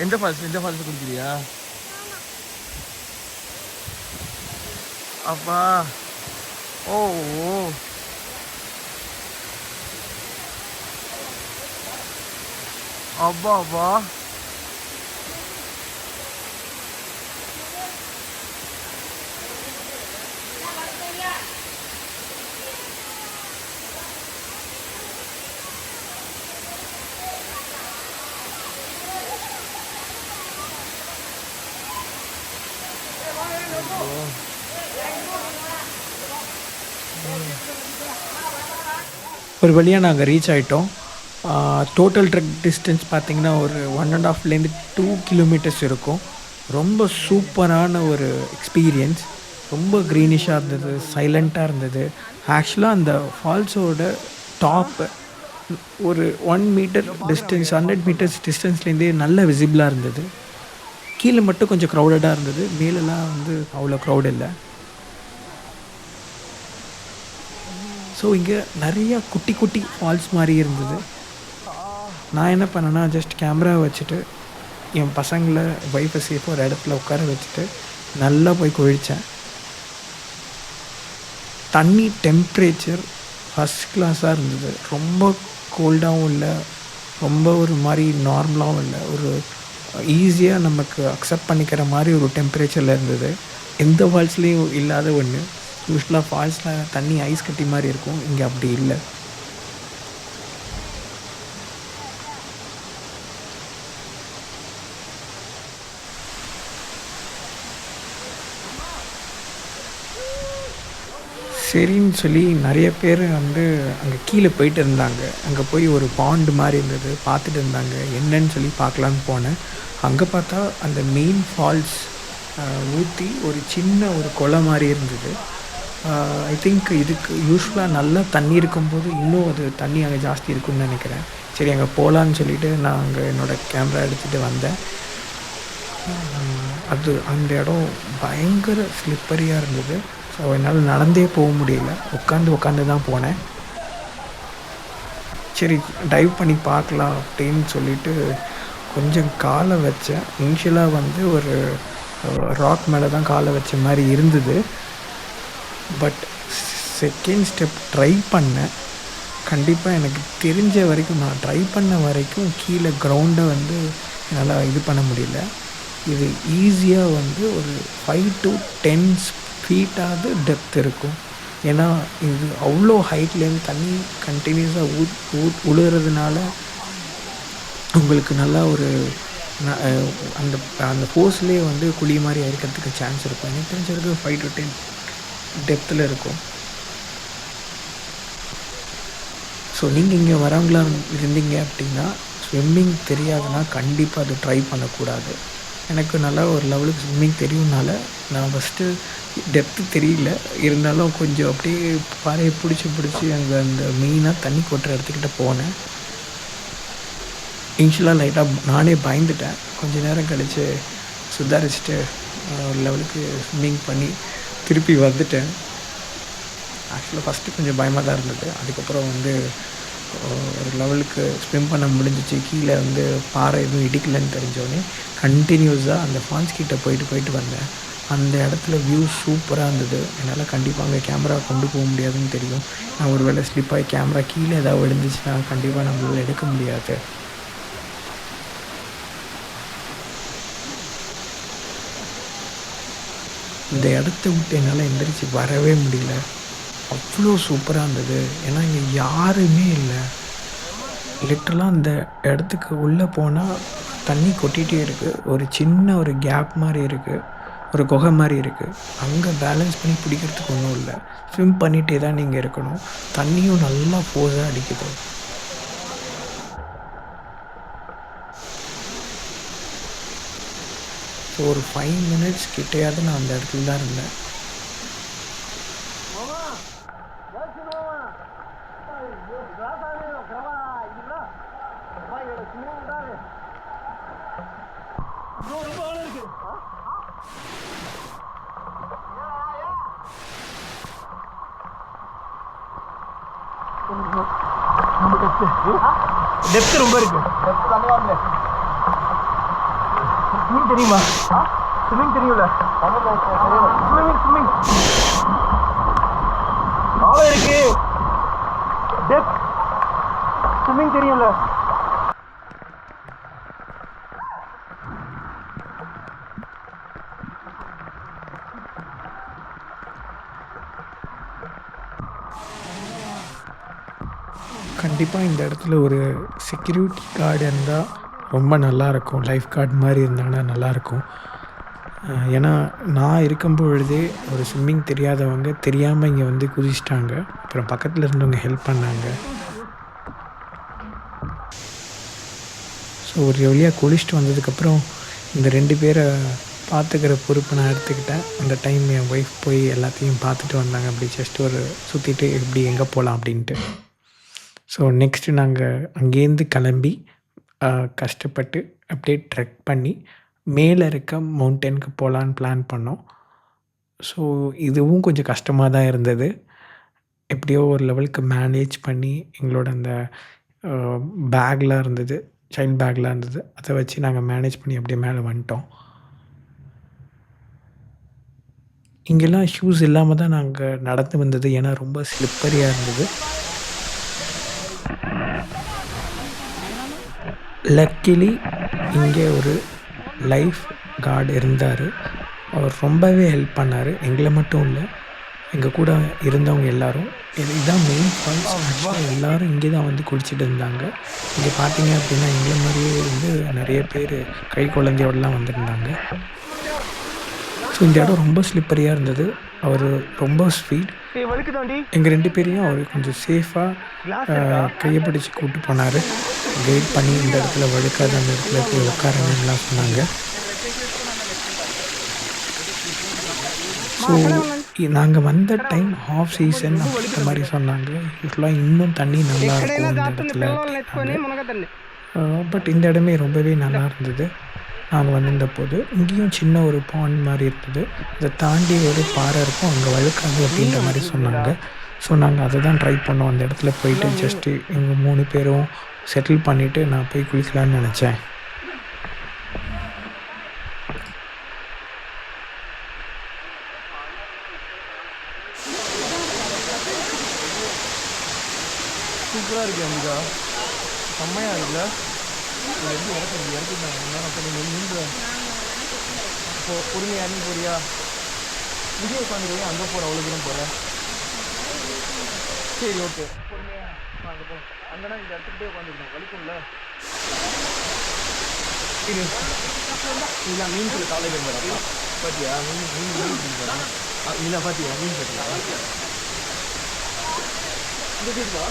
எந்த ஃபால்ஸ் குடிக்கிறியா? அப்பா ஓ அப்பா அப்பா ஒரு வழியாக நாங்கள் ரீச் ஆகிட்டோம். டோட்டல் ட்ரெக் டிஸ்டன்ஸ் பார்த்திங்கன்னா ஒரு 1.5 2 கிலோமீட்டர்ஸ் இருக்கும். ரொம்ப சூப்பரான ஒரு எக்ஸ்பீரியன்ஸ். ரொம்ப க்ரீனிஷாக இருந்தது, சைலண்ட்டாக இருந்தது. ஆக்சுவலாக அந்த ஃபால்ஸோட டாப் ஒரு 1 மீட்டர் டிஸ்டன்ஸ் 100 மீட்டர்ஸ் டிஸ்டன்ஸ்லேருந்தே நல்ல விசிபிளாக இருந்தது. கீழே மட்டும் கொஞ்சம் க்ரௌடடாக இருந்தது, மேலெலாம் வந்து அவ்வளோ க்ரௌட் இல்லை. ஸோ இங்கே நிறையா குட்டி குட்டி ஃபால்ஸ் மாதிரி இருந்தது. நான் என்ன பண்ணேன்னா ஜஸ்ட் கேமரா வச்சுட்டு என் பசங்களை ஒய்ஃபை சேஃபாக ஒரு இடத்துல உட்கார வச்சுட்டு நல்லா போய் குளித்தேன். தண்ணி டெம்ப்ரேச்சர் ஃபஸ்ட் கிளாஸாக இருந்தது. ரொம்ப கோல்டாகவும் இல்லை, ரொம்ப ஒரு மாதிரி நார்மலாகவும் இல்லை, ஒரு ஈஸியாக நமக்கு அக்செப்ட் பண்ணிக்கிற மாதிரி ஒரு டெம்ப்ரேச்சரில் இருந்தது. எந்த ஃபால்ஸ்லேயும் இல்லாத ஒன்று. யூஸ்வலாக ஃபால்ஸில் தண்ணி ஐஸ் கட்டி மாதிரி இருக்கும், இங்கே அப்படி இல்லை. சரின்னு சொல்லி நிறைய பேர் வந்து அங்கே கீழே போயிட்டு இருந்தாங்க. அங்கே போய் ஒரு பாண்டு மாதிரி இருந்தது, பார்த்துட்டு இருந்தாங்க. என்னன்னு சொல்லி பார்க்கலான்னு போனேன். அங்கே பார்த்தா அந்த மெயின் ஃபால்ஸ் ஊற்றி ஒரு சின்ன ஒரு குளை மாதிரி இருந்தது. ஐ திங்க் இதுக்கு யூஸ்வலாக நல்லா தண்ணி இருக்கும்போது இன்னும் அது தண்ணி அங்கே ஜாஸ்தி இருக்குன்னு நினைக்கிறேன். சரி அங்கே போகலான்னு சொல்லிவிட்டு நான் அங்கே என்னோடய கேமரா எடுத்துகிட்டு வந்தேன். அது அந்த இடம் பயங்கர ஸ்லிப்பரியாக இருந்தது. ஸோ என்னால் நடந்தே போக முடியல, உட்காந்து தான் போனேன். சரி டைவ் பண்ணி பார்க்கலாம் அப்படின்னு சொல்லிவிட்டு கொஞ்சம் காலை வச்சேன். இனிஷியலாக வந்து ஒரு ராக் மேலே தான் காலை வச்ச மாதிரி இருந்தது. பட் செகண்ட் ஸ்டெப் ட்ரை பண்ணேன். கண்டிப்பாக எனக்கு தெரிஞ்ச வரைக்கும், நான் ட்ரை பண்ண வரைக்கும் கீழே கிரவுண்டை வந்து என்னால் இது பண்ண முடியல. இது ஈஸியாக வந்து ஒரு 5 to 10 ஃபீட்டாவது டெப்த் இருக்கும். ஏன்னா இது அவ்வளோ ஹைட்லேருந்து தண்ணி கண்டினியூஸாக உழுறதுனால உங்களுக்கு நல்லா ஒரு அந்த அந்த ஃபோர்ஸ்லேயே வந்து குழி மாதிரி இருக்கிறதுக்கு சான்ஸ் இருக்கும். எனக்கு தெரிஞ்சதுக்கு 5 to 10 டெப்த்தில் இருக்கும். ஸோ நீங்கள் இங்கே வரவங்களா இருந்தீங்க அப்படின்னா, ஸ்விம்மிங் தெரியாதுன்னா கண்டிப்பாக அது ட்ரை பண்ணக்கூடாது. எனக்கு நல்லா ஒரு லெவலுக்கு ஸ்விம்மிங் தெரியும்னால நான் ஃபஸ்ட்டு டெப்த்து தெரியல, இருந்தாலும் கொஞ்சம் அப்படியே பாறையை பிடிச்சி அங்கே அந்த மெயினாக தண்ணி கொட்டுற இடத்துக்கிட்ட போனேன். இனிஷியலாக லைட்டாக நானே பயந்துட்டேன். கொஞ்சம் நேரம் கழித்து சுதாரிச்சுட்டு ஒரு லெவலுக்கு ஸ்விம்மிங் பண்ணி திருப்பி வந்துட்டேன். ஆக்சுவலாக ஃபஸ்ட்டு கொஞ்சம் பயமாக தான் இருந்தது. அதுக்கப்புறம் வந்து ஒரு லெவலுக்கு ஸ்விம் பண்ண முடிஞ்சிச்சு. கீழே வந்து பாறை எதுவும் இடிக்கலைன்னு தெரிஞ்சோடனே கண்டினியூஸாக அந்த ஃபால்ஸ் கிட்டே போயிட்டு வந்தேன். அந்த இடத்துல வியூ சூப்பராக இருந்தது. என்னால் கண்டிப்பாக அங்கே கேமரா கொண்டு போக முடியாதுன்னு தெரியும். நான் ஒரு வேளை ஸ்லிப்பாகி கேமரா கீழே ஏதாவது விழுந்துச்சுன்னா கண்டிப்பாக நம்மளால் எடுக்க முடியாது. இந்த இடத்த விட்டு என்னால் எந்திரிச்சு வரவே முடியல. அவ்வளோ சூப்பராக இருந்தது. ஏன்னா இங்கே யாருமே இல்லை. லிட்டரலாக அந்த இடத்துக்கு உள்ளே போனால் தண்ணி கொட்டிகிட்டே இருக்குது. ஒரு சின்ன ஒரு கேப் மாதிரி இருக்குது, ஒரு குகை மாதிரி இருக்குது. அங்கே பேலன்ஸ் பண்ணி பிடிக்கிறதுக்கு ஒன்றும் இல்லை. ஸ்விம் பண்ணிகிட்டே தான் நீங்கள் இருக்கணும். தண்ணியும் நல்லா ஃபோர்ஸாக அடிக்குது. ஸோ ஒரு 5 minutes கிட்டையாவது நான் அந்த இடத்துல தான் இருந்தேன். டெப்த் ரொம்ப இருக்கு. ஸ்விமிங் தெரியுமா? ஸ்விமிங் தெரியும்ல? ஸ்விமிங் அவ்வளோ இருக்கு. டெப்த் ஸ்விமிங் தெரியும்ல? கண்டிப்பாக இந்த இடத்துல ஒரு செக்யூரிட்டி கார்டு இருந்தால் ரொம்ப நல்லாயிருக்கும். லைஃப் கார்டு மாதிரி இருந்தாங்கன்னா நல்லாயிருக்கும். ஏன்னா நான் இருக்கும் பொழுதே ஒரு ஸ்விம்மிங் தெரியாதவங்க தெரியாமல் இங்கே வந்து குதிச்சிட்டாங்க. அப்புறம் பக்கத்தில் இருந்தவங்க ஹெல்ப் பண்ணாங்க. ஸோ ஒரு வழியாக குளிச்சுட்டு வந்ததுக்கப்புறம் இந்த 2 பேரை பார்த்துக்கிற பொறுப்பை நான் எடுத்துக்கிட்டேன். அந்த டைம் என் ஒய்ஃப் போய் எல்லாத்தையும் பார்த்துட்டு வந்தாங்க. அப்படி ஜஸ்ட் ஒரு சுற்றிட்டு எப்படி எங்கே போகலாம் அப்படின்ட்டு. ஸோ நெக்ஸ்ட்டு நாங்கள் அங்கேருந்து கிளம்பி கஷ்டப்பட்டு அப்படியே ட்ரெக் பண்ணி மேலே இருக்க மவுண்டனுக்கு போகலான்னு பிளான் பண்ணோம். ஸோ இதுவும் கொஞ்சம் கஷ்டமாக தான் இருந்தது. எப்படியோ ஒரு லெவலுக்கு மேனேஜ் பண்ணி எங்களோட அந்த பேக்லாம் இருந்தது, சைல்ட் பேக்லாம் இருந்தது, அதை வச்சு நாங்கள் மேனேஜ் பண்ணி அப்படியே மேலே வந்துட்டோம். இங்கெல்லாம் ஷூஸ் இல்லாமல் தான் நாங்கள் நடந்து வந்தது. ஏன்னா ரொம்ப ஸ்லிப்பரியாக இருந்தது. லக்கிலி இங்கே ஒரு லைஃப் கார்டு இருந்தார். அவர் ரொம்பவே ஹெல்ப் பண்ணார். எங்களை மட்டும் இல்லை, எங்கள் கூட இருந்தவங்க எல்லோரும். இதுதான் மெயின் ஃபால்ஸ். ஆக்சுவலாக எல்லோரும் இங்கே தான் வந்து குளிச்சுட்டு இருந்தாங்க. இங்கே பார்த்தீங்க அப்படின்னா எங்களை மாதிரியே வந்து நிறைய பேர் கை குழந்தையோடலாம் வந்திருந்தாங்க. ஸோ இந்த இடம் ரொம்ப ஸ்லிப்பரியாக இருந்தது. அவர் ரொம்ப ஸ்வீட். எங்கள் 2 பேரையும் அவர் கொஞ்சம் சேஃபாக கையை பிடிச்சி கூப்பிட்டு போனார். கைட் பண்ணி இந்த இடத்துல வழுக்காத, அந்த இடத்துல போய் உட்காருங்கலாம் சொன்னாங்க. ஸோ நாங்கள் வந்த டைம் ஆஃப் சீசன் அப்படின்ற மாதிரி சொன்னாங்க. யூஸ்வலாக இன்னும் தண்ணி நல்லா இருக்கும் இந்த இடத்துல. பட் இந்த இடமே ரொம்பவே நல்லா இருந்தது. நாங்கள் வந்திருந்த போது இங்கேயும் சின்ன ஒரு பாண்ட் மாதிரி இருந்தது. அதை தாண்டி ஒரு பாறை இருக்கும், அங்கே வழுக்காது அப்படின்ற மாதிரி சொன்னாங்க. ஸோ நாங்கள் அதை தான் ட்ரை பண்ணோம். அந்த இடத்துல போயிட்டு ஜஸ்ட்டு எங்கள் 3 பேரும் செட்டில் பண்ணிவிட்டு நான் போய் குளிக்கலான்னு நினச்சேன். சூப்பராக இருக்குது அம்பிகா, செம்மையாக இருக்குல்ல. எப்படி இறக்குறாங்க நீந்து இப்போ பொறுமையாக இறங்கி போறியா? இங்கே உட்காந்துருக்கீங்க, அங்கே போகிற அவ்வளோ தூரம் போகிறேன். சரி ஓகே, பொறுமையாக அங்கே போ. அங்கேனா இந்த இடத்துக்கிட்டே உட்காந்துருக்கோம், வலிக்கும்ல. இல்லை மீன் சொல்லி காலையில் இருந்தா பார்த்தியா? மீன் பிடிக்கிறான் இல்லை, பார்த்தியா மீன் பார்த்தியா? இந்த கேட்குதா?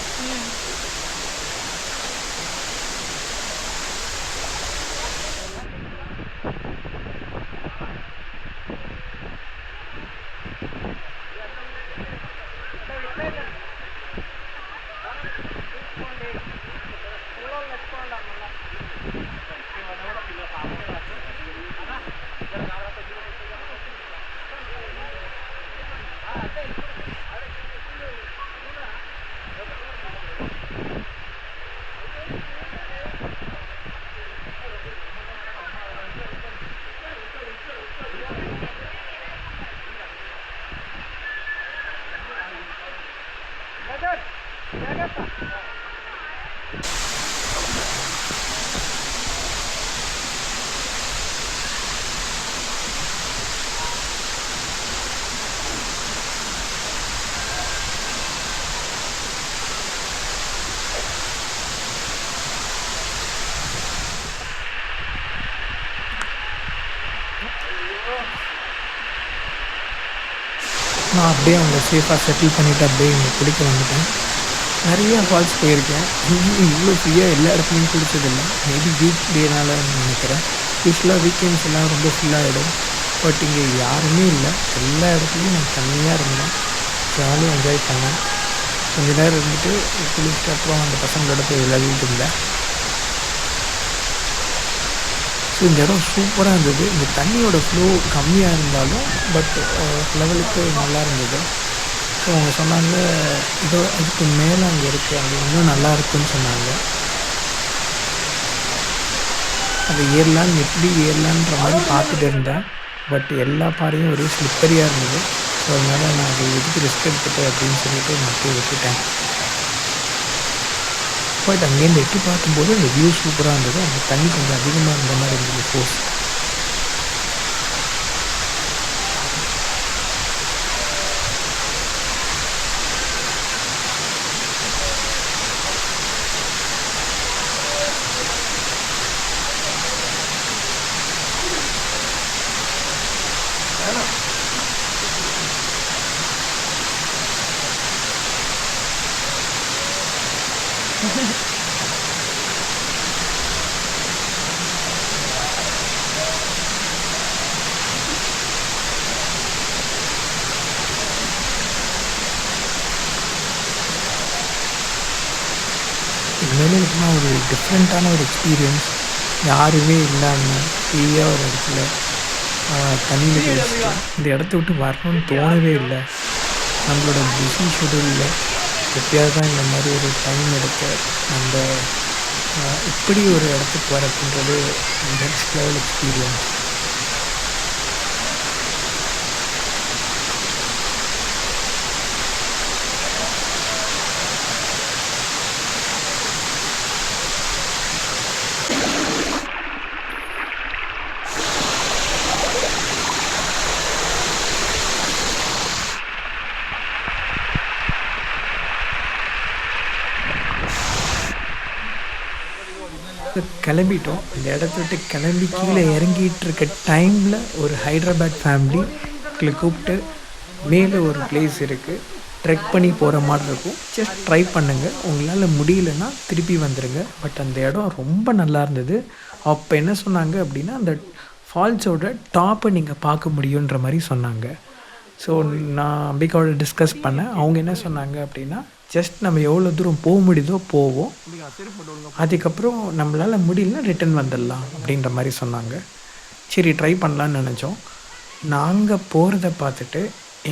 நான் அப்படியே அவங்கள சேஃபாக செட்டில் பண்ணிவிட்டு அப்படியே இங்கே குளிக்க வந்துட்டேன். நிறையா ஃபால்ஸ் போயிருக்கேன். இவ்வளோ ஃப்ரீயாக எல்லா இடத்துலையும் குளித்ததில்லை. மேபி வீக் டேனால் நினைக்கிறேன். யூஸ்வலாக வீக்கெண்ட்ஸ் எல்லாம் ரொம்ப ஃபுல்லாகிடும். பட் இங்கே யாருமே இல்லை. எல்லா இடத்துலையும் நான் தனியாக இருந்தேன். ஜாலியாக என்ஜாய் பண்ணேன். கொஞ்ச நேரம் இருந்துட்டு குளிச்சுட்டு அப்புறம் அந்த பசங்களோட போய் விளையாடிட்டு இருந்தேன். ஸோ இந்த இடம் சூப்பராக இருந்தது. இந்த தண்ணியோட ஃப்ளோ கம்மியாக இருந்தாலும் பட் லெவலுக்கு நல்லா இருந்தது. ஸோ அவங்க சொன்னாங்க இதோ அதுக்கு மேலே அங்கே இருக்குது, அது இன்னும் நல்லா இருக்குன்னு சொன்னாங்க. அது எப்படி ஏறலான்ற மாதிரி பார்த்துட்டு இருந்தேன். பட் எல்லா பாறையும் ஒரே ஸ்லிப்பரியாக இருந்தது. ஸோ அதனால் நான் அது எதுக்கு ரிஸ்க் எடுத்துட்டு அப்படின்னு சொல்லிட்டு நான் போய் விட்டுட்டேன். பட் அங்கேருந்து எட்டி பார்க்கும்போது அந்த வியூ சூப்பராக இருந்தது. அந்த தண்ணி கொஞ்சம் அதிகமாக இருந்த மாதிரி இருந்தது ஃபோர்ஸ். இதுமாரி இருக்குன்னா ஒரு டிஃப்ரெண்ட்டான ஒரு எக்ஸ்பீரியன்ஸ். யாருமே இல்லாமல் ஃப்ரீயாக ஒரு இடத்துல தண்ணியில் குளிச்சுட்டு இந்த இடத்த விட்டு வரணும்னு தோணவே இல்லை. நம்மளோட பிஸி ஷெடியூலில் எப்பயாவது தான் இந்த மாதிரி ஒரு டைம் எடுத்து நம்ம இப்படி ஒரு இடத்துக்கு வரதுன்றது நெக்ஸ்ட் லெவல் எக்ஸ்பீரியன்ஸ். கிளம்பிட்டோம். இந்த இடத்த விட்டு கிளம்பி கீழே இறங்கிட்டு இருக்க டைமில் ஒரு ஹைதராபாத் ஃபேமிலி எங்களை கூப்பிட்டு மேலே ஒரு பிளேஸ் இருக்குது, ட்ரெக் பண்ணி போகிற மாதிரி இருக்கும். ஜஸ்ட் ட்ரை பண்ணுங்கள். உங்களால் முடியலன்னா திருப்பி வந்துடுங்க. பட் அந்த இடம் ரொம்ப நல்லா இருந்தது. அப்போ என்ன சொன்னாங்க அப்படின்னா, அந்த ஃபால்ஸோட டாப்பை நீங்கள் பார்க்க முடியுன்ற மாதிரி சொன்னாங்க. ஸோ நான் அம்பிகாவோட டிஸ்கஸ் பண்ணேன். அவங்க என்ன சொன்னாங்க அப்படின்னா, ஜஸ்ட் நம்ம எவ்வளோ தூரம் போக முடியுதோ போவோம், அதுக்கப்புறம் நம்மளால் முடியலன்னா ரிட்டன் வந்துடலாம் அப்படின்ற மாதிரி சொன்னாங்க. சரி ட்ரை பண்ணலான்னு நினச்சோம். நாங்கள் போகிறத பார்த்துட்டு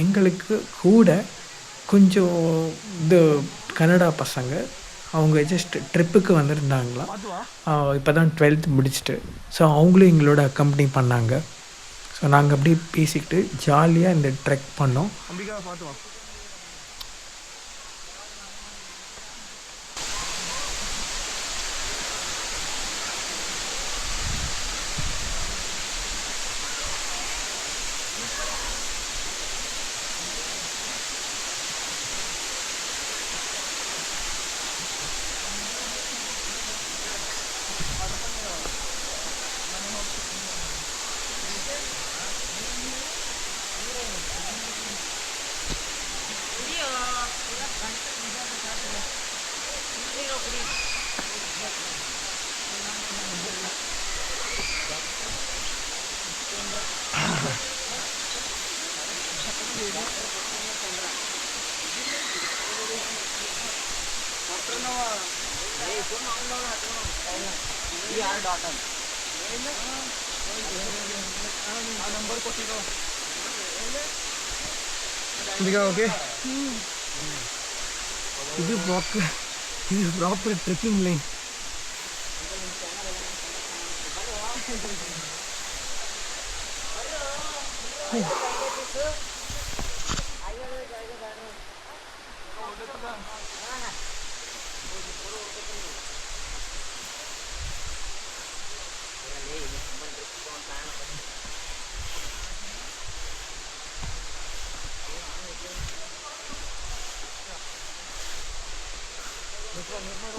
எங்களுக்கு கூட கொஞ்சம் இந்த கனடா பசங்க, அவங்க ஜஸ்ட் ட்ரிப்புக்கு வந்திருந்தாங்களாம். இப்போ தான் 12th முடிச்சுட்டு. ஸோ அவங்களும் எங்களோட அக்கம்பெனி பண்ணாங்க. ஸோ நாங்கள் அப்படியே பேசிக்கிட்டு ஜாலியாக இந்த ட்ரெக் பண்ணோம். ஓகே, இது ப்ராப்பர் ட்ரெக்கிங் லைன்.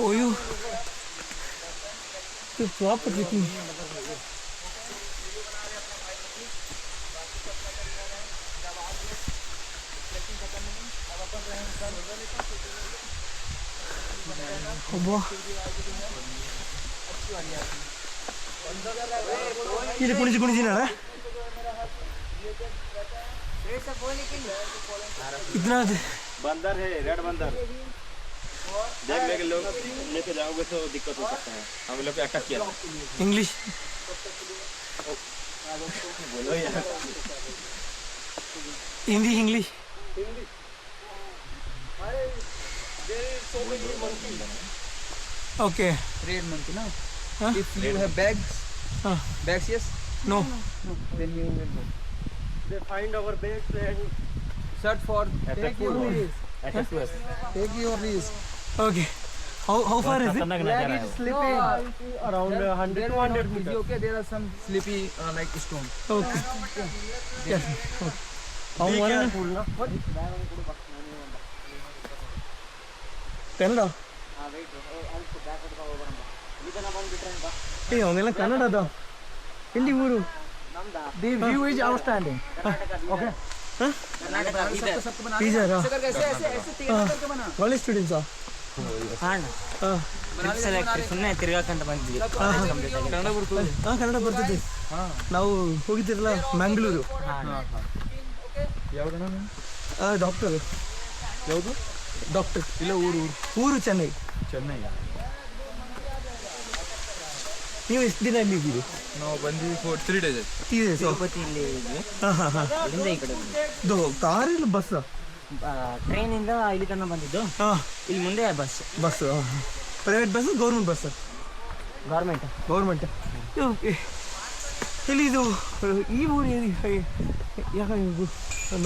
ஓய்யோ, இது ப்ராப்பர் ட்ரெக்கிங். అబ్బా ఇది కుణిచి కుణిచినారా इतना बंदर है, रेड बंदर। देख लेके लोग लेके जाओगे तो दिक्कत हो सकता है। हम लोग को अटैक किया। इंग्लिश बोलो यार, Hindi English. Okay, Red monkey, no? If you have bags, bags, yes? No Then you will go. they find our bags and Search for, attack take your risk. attack us। Take your risk. Okay, how far is it? Flag is slipping. Around 100 There to will 100 not easy, meters। okay? There are some slippy like stone. Okay, yes, Be careful ना। ಕನ್ನಡ ಏ ಅವನೆಲ್ಲ ಕನ್ನಡದ ಎಲ್ಲಿ ಊರು? The view is outstanding. Okay. ಟೀಚರಾ करके बना. College ಸ್ಟೂಡೆಂಟ್ಸಾ? ಸುಮ್ಮನೆ ತಿರ್ಗಾಕಂತ ಬಂದ್ವಿ. ಕನ್ನಡ ಬರ್ತದೆ. ನಾವು ಹೋಗಿದ್ದಿರಲ್ಲ ಮ್ಯಾಂಗ್ಳೂರು. ಡಾಕ್ಟರ್ ಯಾವುದು? ಡಾಕ್ಟರ್ ಇಲ್ಲ ಊರು ಚೆನ್ನೈ. ಚೆನ್ನೈ. ನೀವು ಎಷ್ಟು ದಿನ ಇಲ್ಲಿ ಇದ್ದೀರಿ? ನಾವು ಬಂದು 3 days ಆಯ್ತು. ತಿರುಪತಿ ಇಲ್ಲಿ ಇದ್ವಿ. ಇಲ್ಲಿಂದ ಈ ಕಡೆ ಇದು ಕಾರ್ ಇಲ್ಲ ಬಸ್? ಟ್ರೈನ್ ಇಂದ ಇಲ್ಲಿ ತನಕ ಬಂದಿದ್ದು. ಇಲ್ಲಿ ಮುಂದೆ bus. Private bus government bus? Government. ಎಲ್ಲಿ ಇದು ಈ ಊರು ಯಾಕೆ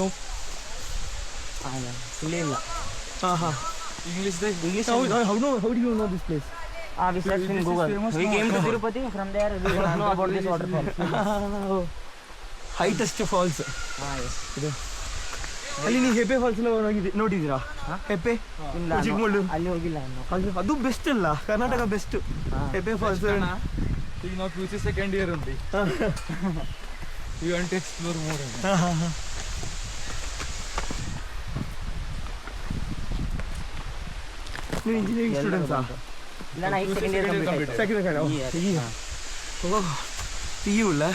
ನೋ ಇಲ್ಲಿ ಇಲ್ಲ. English how do you know this place? We searched in Google. We came to Tirupati. From there we know about this waterfall. Highest falls Yes. ಇದು. ಅಲ್ಲಿ ನೀವು ಹೆಪ್ಪೆ ಫಾಲ್ಸ್ ನೋಡಿದ್ದೀರಾ? ಹೆಪ್ಪೆ ಇಲ್ಲ, ಚಿಕ್ಕಮಗಳೂರು ಅಲ್ಲಿ ಹೋಗಿಲ್ಲ ಇನ್ನು. ಅದು ಬೆಸ್ಟ್ ಅಲ್ಲ, ಕರ್ನಾಟಕ ಬೆಸ್ಟ್. ಹೆಪ್ಪೆ ಫಾಲ್ಸ್ ಈಗ ನಾವು ಫ್ಯೂಚರ್ ಸೆಕೆಂಡ್ ಇಯರ್ ఉంది. You want to explore more. ನೀವು ಇಂಜಿನಿಯರಿಂಗ್ ಸ್ಟೂಡೆಂಟ್ಸಾ? ಇಲ್ಲ ನಾ ಈಗ ಸೆಕೆಂಡ್ ಇಯರ್ ಕಂಪ್ಲೀಟ್ செகண்ட் ஓ பியூ இல்லை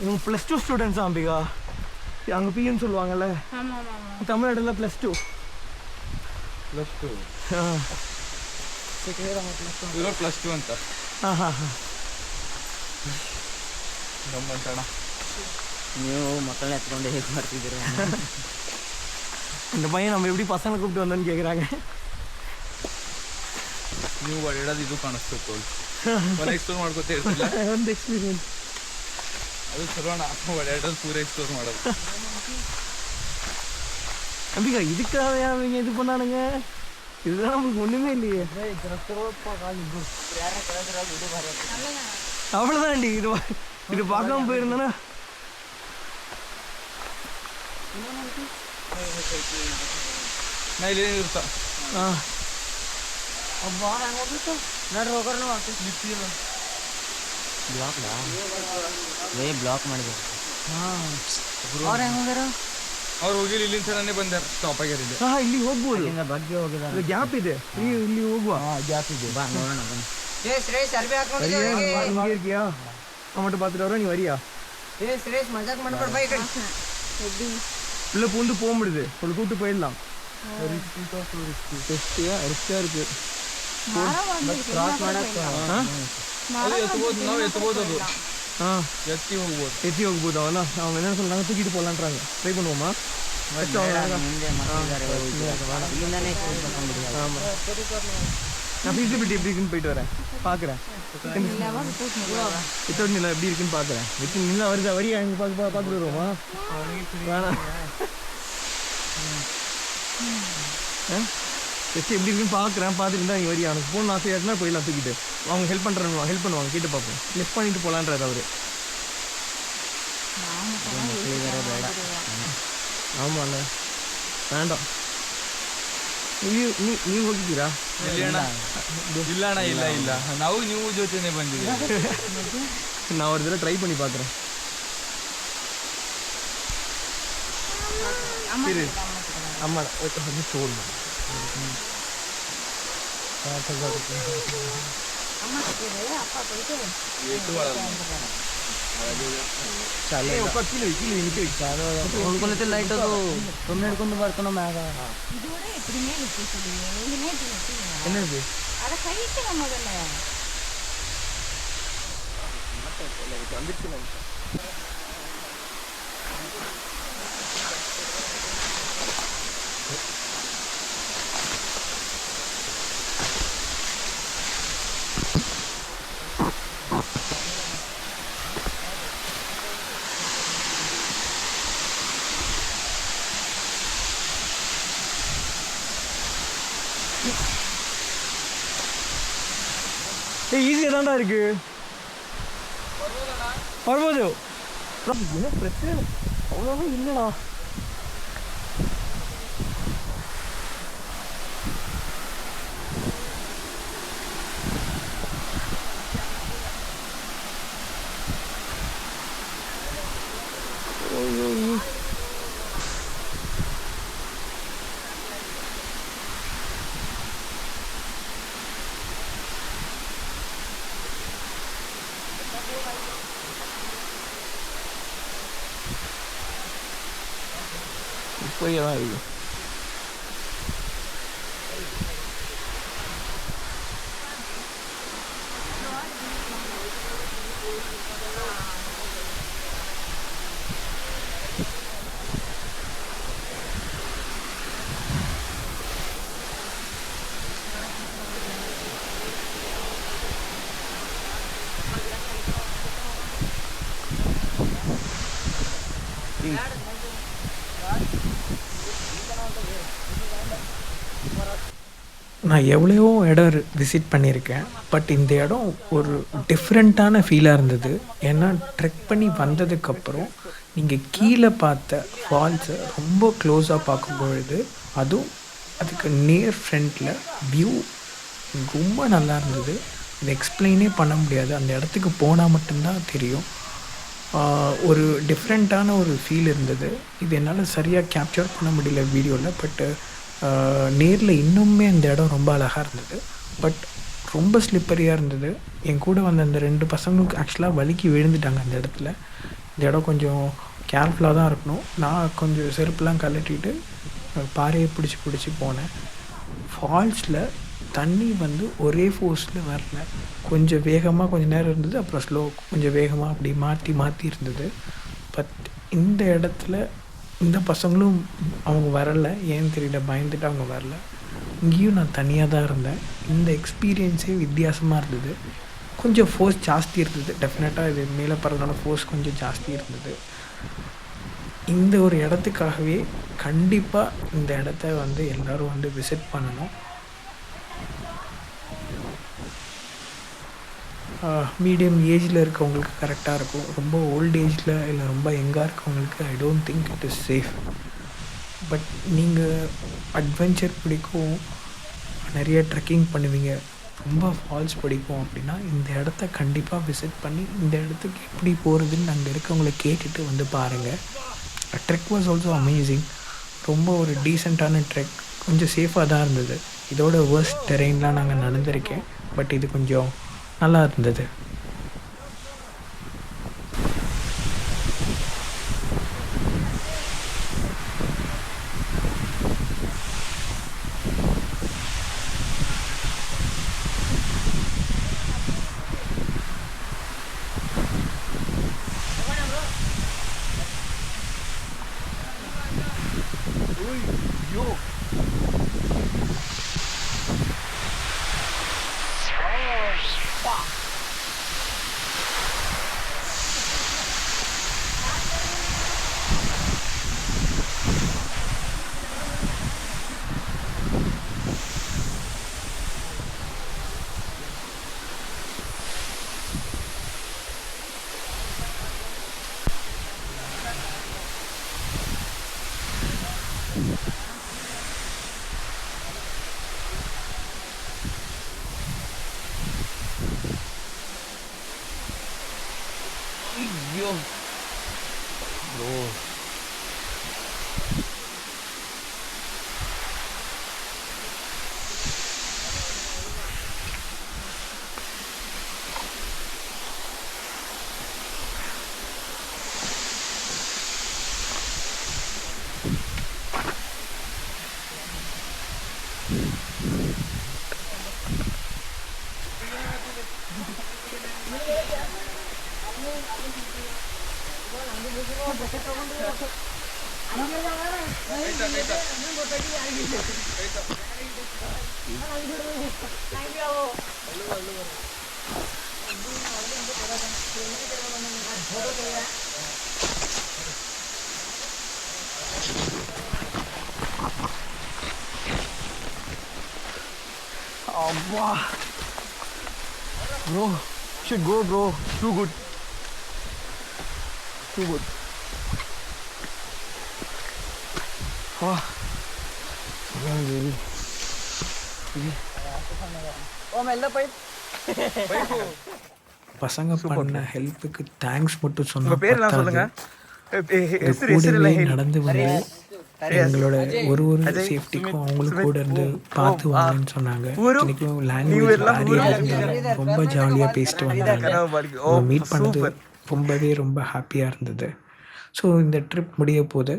இவங்க +2 ஸ்டூடெண்ட்ஸா அம்பிகா? அங்கே பியூன்னு சொல்லுவாங்கல்ல, ஆமாம் ஆமாம் ஆமாம். தமிழ்நாடுல +2. +2 ஆ ಇವರು +2 ಅಂತ ಹಾಂ ಹಾಂ ಹಾಂ. ಗಮ್ಮಂತಣ. ನೀವು ಮಕ್ಕಳನ್ನ ಎತ್ಕೊಂಡು ಹೇಗೆ ಮಾಡ್ತಿದ್ದೀರಾ? இந்த பையன் நம்ம எப்படி பசங்களை கூப்பிட்டு வந்தோன்னு கேட்குறாங்க. ನೀವು ಓಡಾಡೋದು ಇದು ಕಾಣಿಸ್ತು ಒಂದು ಎಕ್ಸ್ಪ್ಲೋರ್ ಮಾಡ್ಕೊತ ಇರ್ತಿಲ್ಲ. ಒಂದು எக்ஸ்பீரியன்ஸ் ಅದು ಚಲೋಣ ಓಡಾಡೋದು ಪೂರ ಎಕ್ಸ್ಪ್ಲೋರ್ ಮಾಡೋದು. அம்பிகா இதுக்காக அவங்க இது பண்ணானுங்க? இதுதான் நமக்கு ஒன்றுமே இல்லையே. அவ்வளோதான்டி. இது பார்க்காம போயிருந்தேன்னா ನಾ ಇಲ್ಲಿ ಇರ್ತಾ ಹಾಂ ನೋಡ್ರಿ ಹೋಗೋರು ಬ್ಲಾಕ್ ಮಾಡಿದೆ. ಅವ್ರು ಹೆಂಗೆ ಹೋಗ್ಯಾರ? ಅವ್ರು ಹೋಗಿಲ್ಲ, ಇಲ್ಲಿಂದ ಸರನೇ ಬಂದಾರ, ಸ್ಟಾಪ್ ಆಗ್ಯಾರ ಇಲ್ಲಿ. ಹಾಂ ಇಲ್ಲಿ ಹೋಗ್ಬೋದು, ಇಲ್ಲಿಂದ ಬಗ್ಗೆ ಹೋಗಿದ್ದಾರೆ. ಅದು ಗ್ಯಾಪ್ ಇದೆ, ಇಲ್ಲಿ ಹೋಗುವ. ಗ್ಯಾಪ್ ಇದೆ, ಬಾ ನೋಡೋಣ ಬನ್ನಿ. இங்கே இருக்கியா? அவன்கிட்ட பார்த்துட்டு வரோம், நீ வரியா? உள்ள பூந்து போக முடியுது, ஒரு கூட்டு போயிடலாம். ரிஸ்காக இருக்கு. ಅದು ಎತ್ತಬಹುದು, ನಾವು ಎತ್ತಬಹುದು, ಅದು ಹಾಂ ಎತ್ತಿ ಹೋಗ್ಬೋದು. எத்தி ಹೋಗ್ಬೋದು. அவனா அவங்க என்ன சொல்கிறாங்க, தூக்கிட்டு போகலான்றாங்க. ட்ரை பண்ணுவோமா? ಮುಂದೆ ಮಕ್ಕಳಿದ್ದಾರೆ, ಇಲ್ಲಿಂದಾನೇ ತಗೊಂಡ್ಬಿಡಿ. ஆமாம், நான் ஃபீஸிபிலிட்டி எப்படி இருக்குன்னு போயிட்டு வரேன், பார்க்குறேன். வித்தவுட் நிலா எப்படி இருக்குன்னு பார்க்குறேன். வித் நிலா வருதா? வரியா? எங்கே பார்த்துட்டு வருவோமா? வேணாம், ஜஸ்ட் எப்படி இருக்குன்னு பார்க்குறேன். பார்த்துட்டு இருந்தால் இங்கே வரியா? எனக்கு ஃபோன் ஆசையாக இருக்குன்னா போயிடலாம் தூக்கிட்டு. அவங்க ஹெல்ப் பண்ணுவாங்க, கேட்டு பார்ப்போம். லிஃப்ட் பண்ணிட்டு போகலான்றது அவர். ஆமாம்ல, வேண்டாம். ನೀವು ಹೋಗಿದ್ದೀರಾ? ಇಲ್ಲ ಅಣ್ಣ, ಇಲ್ಲ ನಾವು ನೀವು ಜೊತೆನೆ ಬಂದಿದ್ದೀವಿ. நான் ஒரு தடவை ட்ரை பண்ணி பார்க்குறேன். சரி அம்மா ஸ்டோர் ಉಳ್ಕೊಳತಿಲ್ಲ ಲೈಟ್ ಅದು ಸುಮ್ಮನೆ ಹಿಡ್ಕೊಂಡು ಬರ್ತಾನೋ ಮ್ಯಾಗ. என்னது? அதை கழிக்கணும் முதல்ல. ஈஸியாக தான்டா இருக்கு, வரும்போது என்ன பிரச்சனை அவ்வளோவா இல்லைடா. இப்போயே தான் இருக்கு. நான் எவ்வளவோ இடம் விசிட் பண்ணியிருக்கேன். பட் இந்த இடம் ஒரு டிஃப்ரெண்ட்டான ஃபீலாக இருந்தது. ஏன்னா ட்ரெக் பண்ணி வந்ததுக்கப்புறம் நீங்கள் கீழே பார்த்த ஃபால்ஸை ரொம்ப க்ளோஸாக பார்க்கும்பொழுது அதுவும் அதுக்கு நியர் ஃப்ரண்ட்டில் வியூ ரொம்ப நல்லா இருந்தது. இது எக்ஸ்பிளைனே பண்ண முடியாது, அந்த இடத்துக்கு போனால் மட்டும்தான் தெரியும். ஒரு டிஃப்ரெண்ட்டான ஒரு ஃபீல் இருந்தது. இது என்னால் சரியாக கேப்சர் பண்ண முடியல வீடியோவில். பட்டு நேரில் இன்னுமே அந்த இடம் ரொம்ப அழகாக இருந்தது. பட் ரொம்ப ஸ்லிப்பரியாக இருந்தது. என் கூட வந்த அந்த 2 பசங்களுக்கு ஆக்சுவலாக வழுக்கி விழுந்துட்டாங்க அந்த இடத்துல. இந்த இடம் கொஞ்சம் கேர்ஃபுல்லாக தான் இருக்கணும். நான் கொஞ்சம் செருப்புலாம் கழட்டிட்டு பாறையை பிடிச்சி போனேன். ஃபால்ஸில் தண்ணி வந்து ஒரே ஃபோர்ஸில் வரல. கொஞ்சம் வேகமாக கொஞ்சம் நேரம் இருந்தது, அப்புறம் ஸ்லோ, கொஞ்சம் வேகமாக அப்படி மாற்றி இருந்தது. பட் இந்த இடத்துல இந்த பசங்களும் அவங்க வரலை, ஏன்னு தெரியல, பயந்துட்டு அவங்க வரல. இங்கேயும் நான் தனியாக தான் இருந்தேன். இந்த எக்ஸ்பீரியன்ஸே வித்தியாசமாக இருந்தது. கொஞ்சம் ஃபோர்ஸ் ஜாஸ்தி இருந்தது. டெஃபினட்டாக இது மேலே பறதுனால ஃபோர்ஸ் கொஞ்சம் ஜாஸ்தி இருந்தது. இந்த ஒரு இடத்துக்காகவே கண்டிப்பாக இந்த இடத்த வந்து எல்லோரும் வந்து விசிட் பண்ணணும். மீடியம் ஏஜில் இருக்கவங்களுக்கு கரெக்டாக இருக்கும். ரொம்ப ஓல்ட் ஏஜில் இல்லை ரொம்ப யங்காக இருக்கவங்களுக்கு I don't think it is safe. But நீங்கள் அட்வென்ச்சர் பிடிக்கும், நிறைய ட்ரெக்கிங் பண்ணுவீங்க, ரொம்ப ஃபால்ஸ் பிடிக்கும் அப்படின்னா இந்த இடத்த கண்டிப்பாக விசிட் பண்ணி இந்த இடத்துக்கு எப்படி போகிறதுன்னு அங்கே இருக்கவங்கள கேட்டுட்டு வந்து பாருங்கள். Trek was also amazing. ரொம்ப ஒரு டீசெண்டான ட்ரெக், கொஞ்சம் சேஃபாக தான் இருந்தது. இதோட வேர்ஸ்ட் டெரெயின்லாம் நாங்கள் நடந்திருக்கேன், பட் இது கொஞ்சம் நல்லா இருந்தது. Bro, should go bro. Too good. Too good. Oh. Baby. Oh, melda pipe. பசங்க பண்ண ஹெல்ப்புக்கு தேங்க்ஸ் மட்டும் சொன்னா உங்க பேர் என்ன சொல்லுங்க? கூடவே நடந்து வந்து எங்களோட ஒரு சேஃப்டிக்கும் அவங்களுக்கு கூட இருந்து பார்த்து வாங்கன்னு சொன்னாங்க. இன்றைக்கும் லாங்குவேஜ் பேரியர் இருந்தாலும் ரொம்ப ஜாலியாக பேசிட்டு வந்தாங்க. மீட் பண்ணது ரொம்ப ஹாப்பியாக இருந்தது. ஸோ இந்த ட்ரிப் முடிய போது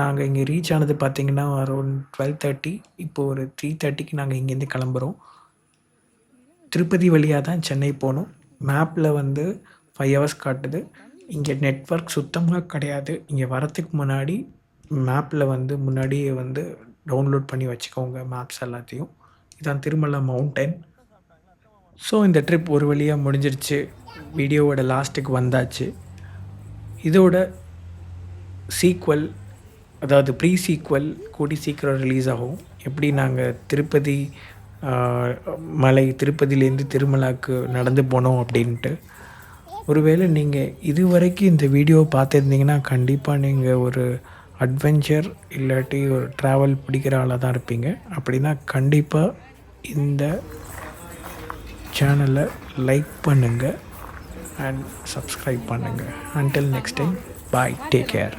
நாங்கள் இங்கே ரீச் ஆனது பார்த்திங்கன்னா அரௌண்ட் 12:30. இப்போது ஒரு 3:30க்கு நாங்கள் இங்கேருந்து கிளம்புறோம். திருப்பதி வழியாக தான் சென்னை போகணும். மேப்பில் வந்து 5 hours காட்டுது. இங்கே நெட்வொர்க் சுத்தமாக கிடையாது. இங்கே வரத்துக்கு முன்னாடி மேப்பில் வந்து முன்னாடியே வந்து டவுன்லோட் பண்ணி வச்சுக்கோங்க மேப்ஸ் எல்லாத்தையும். இதான் திருமலை மவுண்டன். ஸோ இந்த ட்ரிப் ஒரு வழியாக முடிஞ்சிருச்சு. வீடியோவோட லாஸ்ட்டுக்கு வந்தாச்சு. இதோட சீக்வல், அதாவது ப்ரீ சீக்வல் கூடி சீக்கிரம் ரிலீஸ் ஆகும். எப்படி நாங்கள் திருப்பதி திருப்பதியிலேருந்து திருமலாக்கு நடந்து போனோம் அப்படின்ட்டு. ஒருவேளை நீங்கள் இது வரைக்கும் இந்த வீடியோ பார்த்துருந்தீங்கன்னா கண்டிப்பாக நீங்கள் ஒரு அட்வென்ச்சர் இல்லாட்டி ஒரு ட்ராவல் பிடிக்கிற ஆளாக தான் இருப்பீங்க. அப்படின்னா கண்டிப்பாக இந்த சேனலை லைக் பண்ணுங்கள் அண்ட் சப்ஸ்கிரைப் பண்ணுங்கள். until next time, bye, take care.